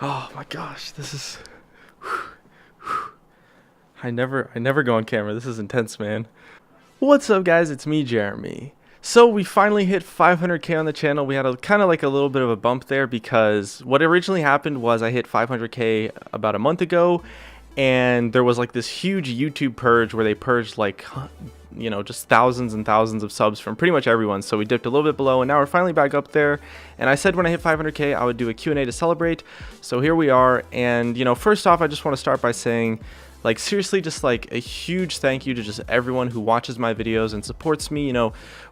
Oh my gosh, this is. I never go on camera. This is intense, man. What's up, guys? It's me, Jeremy. So we finally hit 500k on the channel. We had a kind of like a little bit of a bump there because what originally happened was I hit 500k about a month ago, and there was like this huge YouTube purge where they purged like, just thousands and thousands of subs from pretty much everyone. So we dipped a little bit below, and now we're finally back up there. And I said when I hit 500k I would do a Q&A to celebrate. So here we are. And first off, I just want to start by saying, like, seriously, just like a huge thank you to just everyone who watches my videos and supports me.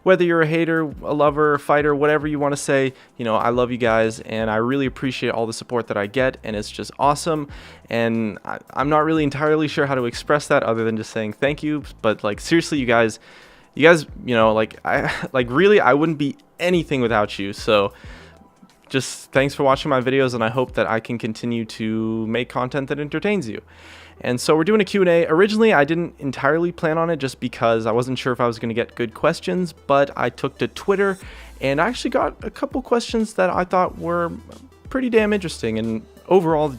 Whether you're a hater, a lover, a fighter, whatever you want to say, I love you guys, and I really appreciate all the support that I get, and it's just awesome. And I'm not really entirely sure how to express that other than just saying thank you. But like, seriously, you guys, really, I wouldn't be anything without you. So just thanks for watching my videos, and I hope that I can continue to make content that entertains you. And so we're doing a Q&A. Originally, I didn't entirely plan on it just because I wasn't sure if I was going to get good questions, but I took to Twitter and I actually got a couple questions that I thought were pretty damn interesting. And overall,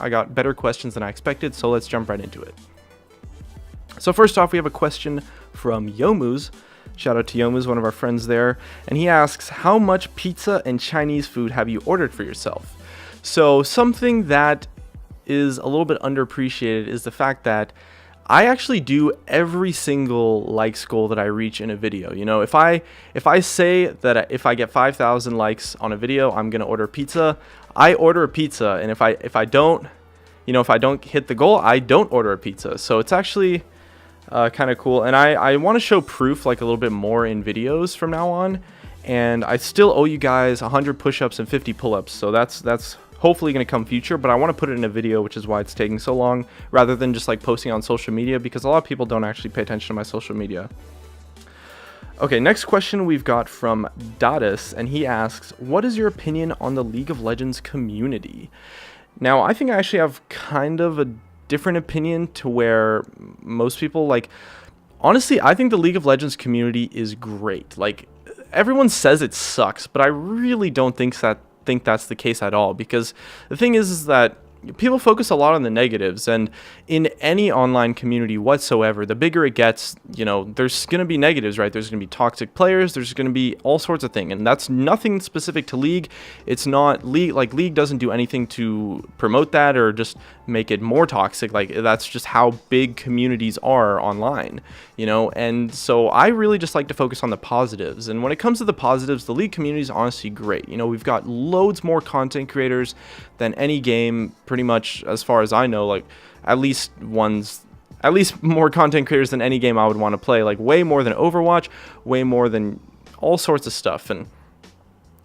I got better questions than I expected, so let's jump right into it. So first off, we have a question from Yomu's. Shout out to Yomu's, one of our friends there. And he asks, how much pizza and Chinese food have you ordered for yourself? So something that is a little bit underappreciated is the fact that I actually do every single likes goal that I reach in a video. If I say that if I get 5,000 likes on a video, I'm gonna order pizza, I order a pizza. And if I don't hit the goal, I don't order a pizza. So it's actually kind of cool. And I want to show proof like a little bit more in videos from now on. And I still owe you guys 100 push-ups and 50 pull-ups. So that's hopefully going to come future, but I want to put it in a video, which is why it's taking so long, rather than just like posting on social media, because a lot of people don't actually pay attention to my social media. Okay, next question we've got from Dodis, and he asks, what is your opinion on the League of Legends community? Now, I think I actually have kind of a different opinion to where most people, like, honestly, I think the League of Legends community is great. Like, everyone says it sucks, but I really don't think that's the case at all, because the thing is that people focus a lot on the negatives, and in any online community whatsoever, the bigger it gets, there's going to be negatives, right? There's going to be toxic players, there's going to be all sorts of things, and that's nothing specific to League. It's not League, like League doesn't do anything to promote that or just make it more toxic. Like, that's just how big communities are online, and so I really just like to focus on the positives. And when it comes to the positives, the League community is honestly great. We've got loads more content creators than any game, pretty much, as far as I know, like at least more content creators than any game I would want to play, like way more than Overwatch, way more than all sorts of stuff. And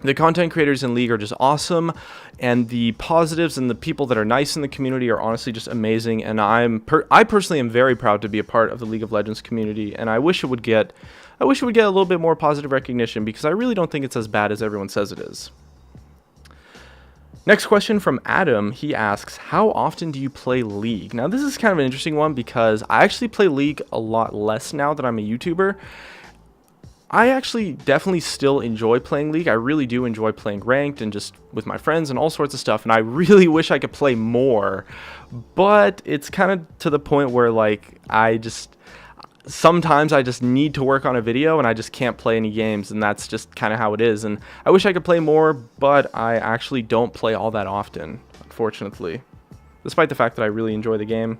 the content creators in League are just awesome, and the positives and the people that are nice in the community are honestly just amazing. And I personally am very proud to be a part of the League of Legends community, and I wish it would get a little bit more positive recognition, because I really don't think it's as bad as everyone says it is. Next question from Adam. He asks, how often do you play League? Now, this is kind of an interesting one, because I actually play League a lot less now that I'm a YouTuber. I actually definitely still enjoy playing League. I really do enjoy playing ranked and just with my friends and all sorts of stuff, and I really wish I could play more, but it's kind of to the point where, like, sometimes I just need to work on a video and I just can't play any games, and that's just kind of how it is. And I wish I could play more, but I actually don't play all that often, unfortunately, despite the fact that I really enjoy the game.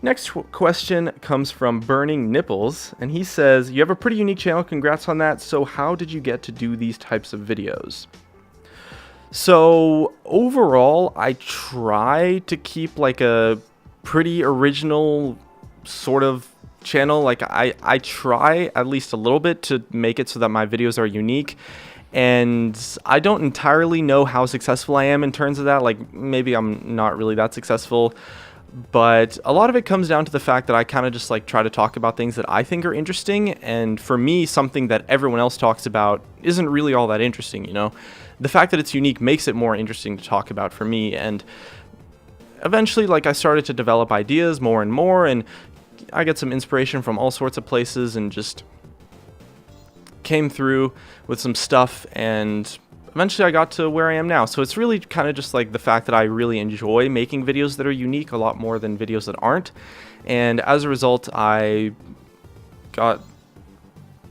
Next question comes from Burning Nipples, and he says, you have a pretty unique channel, congrats on that. So how did you get to do these types of videos? So overall, I try to keep like a pretty original sort of channel. Like I try at least a little bit to make it so that my videos are unique, and I don't entirely know how successful I am in terms of that. Like, maybe I'm not really that successful, but a lot of it comes down to the fact that I kind of just like try to talk about things that I think are interesting, and for me, something that everyone else talks about isn't really all that interesting. The fact that it's unique makes it more interesting to talk about for me. And eventually, like, I started to develop ideas more and more, and I get some inspiration from all sorts of places, and just came through with some stuff, and eventually I got to where I am now. So it's really kind of just like the fact that I really enjoy making videos that are unique a lot more than videos that aren't. And as a result, I've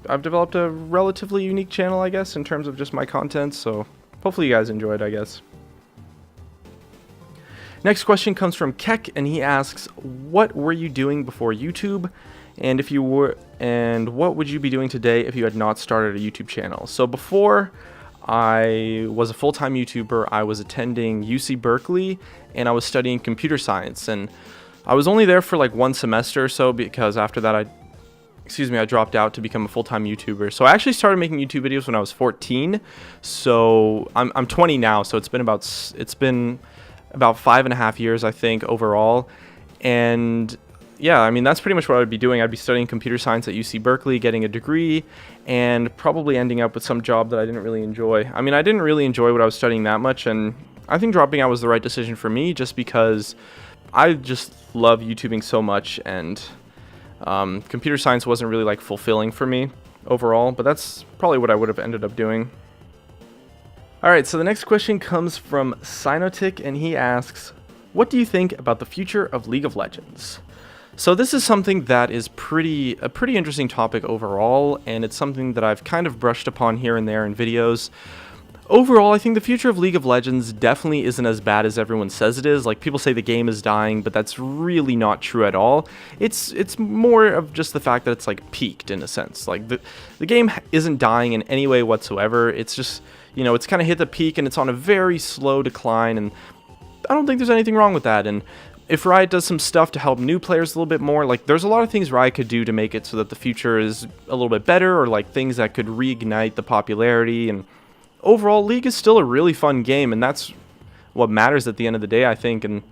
developed a relatively unique channel, I guess, in terms of just my content. So hopefully you guys enjoyed, I guess. Next question comes from Keck, and he asks, what were you doing before YouTube? And if you were, and what would you be doing today if you had not started a YouTube channel? So before I was a full-time YouTuber, I was attending UC Berkeley, and I was studying computer science. And I was only there for like one semester or so, because after that I dropped out to become a full-time YouTuber. So I actually started making YouTube videos when I was 14. So I'm 20 now, so it's been about 5.5 years, I think, overall. And yeah, I mean, that's pretty much what I would be doing. I'd be studying computer science at UC Berkeley, getting a degree, and probably ending up with some job that I didn't really enjoy. I mean, I didn't really enjoy what I was studying that much, and I think dropping out was the right decision for me, just because I just love YouTubing so much, and computer science wasn't really like fulfilling for me overall, but that's probably what I would have ended up doing. Alright, so the next question comes from Sinotic, and he asks, what do you think about the future of League of Legends? So this is something that is a pretty interesting topic overall, and it's something that I've kind of brushed upon here and there in videos. Overall, I think the future of League of Legends definitely isn't as bad as everyone says it is. Like, people say the game is dying, but that's really not true at all. It's more of just the fact that it's like peaked in a sense. Like the game isn't dying in any way whatsoever. It's just, you know, it's kind of hit the peak and it's on a very slow decline, and I don't think there's anything wrong with that. And if Riot does some stuff to help new players a little bit more, like, there's a lot of things Riot could do to make it so that the future is a little bit better, or like things that could reignite the popularity. And overall, League is still a really fun game, and that's what matters at the end of the day, I think. And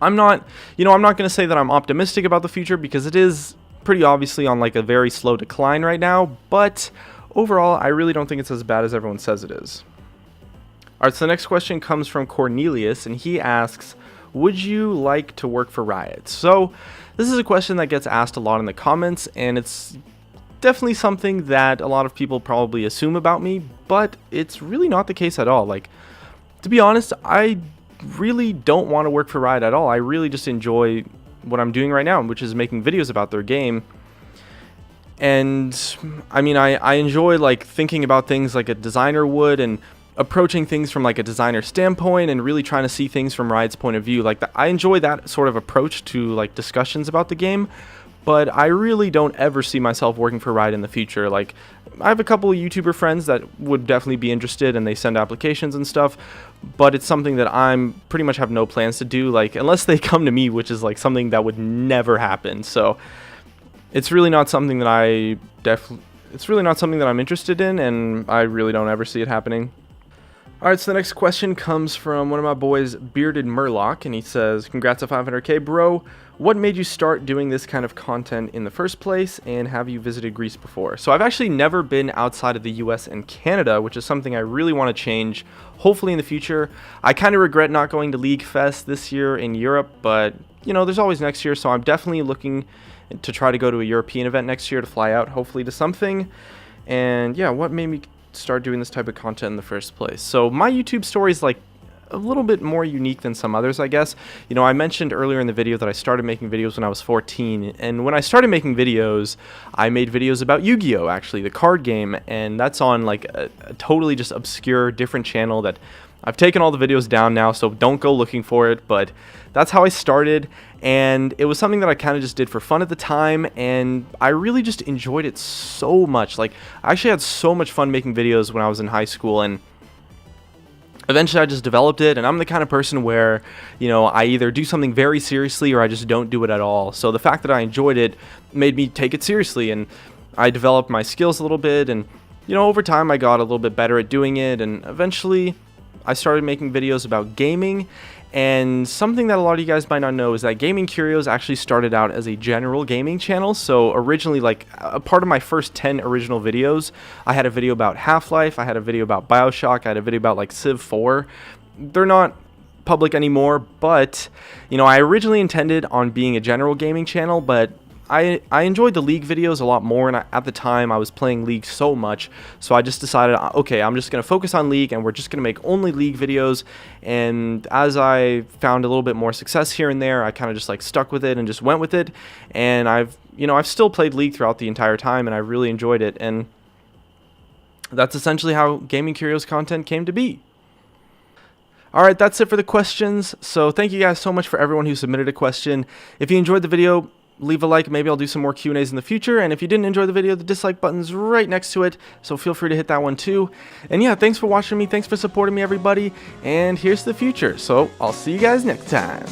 I'm not going to say that I'm optimistic about the future, because it is pretty obviously on like a very slow decline right now, but overall, I really don't think it's as bad as everyone says it is. Alright, so the next question comes from Cornelius, and he asks, would you like to work for Riot? So this is a question that gets asked a lot in the comments, and it's definitely something that a lot of people probably assume about me, but it's really not the case at all. Like, to be honest, I really don't want to work for Riot at all. I really just enjoy what I'm doing right now, which is making videos about their game. And I mean, I enjoy like thinking about things like a designer would, and approaching things from like a designer standpoint, and really trying to see things from Riot's point of view. Like, I enjoy that sort of approach to like discussions about the game, but I really don't ever see myself working for Riot in the future. Like, I have a couple of YouTuber friends that would definitely be interested, and they send applications and stuff, but it's something that I'm pretty much have no plans to do, like, unless they come to me, which is like something that would never happen. So it's really not something that I'm interested in, and I really don't ever see it happening. Alright, so the next question comes from one of my boys, Bearded Murloc, and he says, congrats on 500k, bro. What made you start doing this kind of content in the first place, and have you visited Greece before? So I've actually never been outside of the US and Canada, which is something I really want to change, hopefully in the future. I kind of regret not going to League Fest this year in Europe, but, you know, there's always next year, so I'm definitely looking to try to go to a European event next year, to fly out, hopefully, to something. And yeah, what made me start doing this type of content in the first place? So my YouTube story is like a little bit more unique than some others, I guess. You know, I mentioned earlier in the video that I started making videos when I was 14, and when I started making videos, I made videos about Yu-Gi-Oh, actually, the card game, and that's on like a totally just obscure different channel that I've taken all the videos down now, so don't go looking for it, but that's how I started, and it was something that I kind of just did for fun at the time, and I really just enjoyed it so much. Like, I actually had so much fun making videos when I was in high school, and eventually I just developed it, and I'm the kind of person where, you know, I either do something very seriously or I just don't do it at all. So the fact that I enjoyed it made me take it seriously, and I developed my skills a little bit, and, you know, over time I got a little bit better at doing it, and eventually I started making videos about gaming. And something that a lot of you guys might not know is that Gaming Curios actually started out as a general gaming channel. So originally, like, a part of my first 10 original videos, I had a video about Half-Life, I had a video about BioShock, I had a video about like Civ 4. They're not public anymore, but, you know, I originally intended on being a general gaming channel, but I enjoyed the League videos a lot more, and at the time I was playing League so much, so I just decided, okay, I'm just going to focus on League, and we're just going to make only League videos. And as I found a little bit more success here and there, I kind of just like stuck with it and just went with it. And I've still played League throughout the entire time, and I really enjoyed it. And that's essentially how Gaming Curios content came to be. Alright, that's it for the questions. So thank you guys so much for everyone who submitted a question. If you enjoyed the video, leave a like. Maybe I'll do some more Q&As in the future. And if you didn't enjoy the video, the dislike button's right next to it, so feel free to hit that one too. And yeah, thanks for watching me. Thanks for supporting me, everybody. And here's the future. So I'll see you guys next time.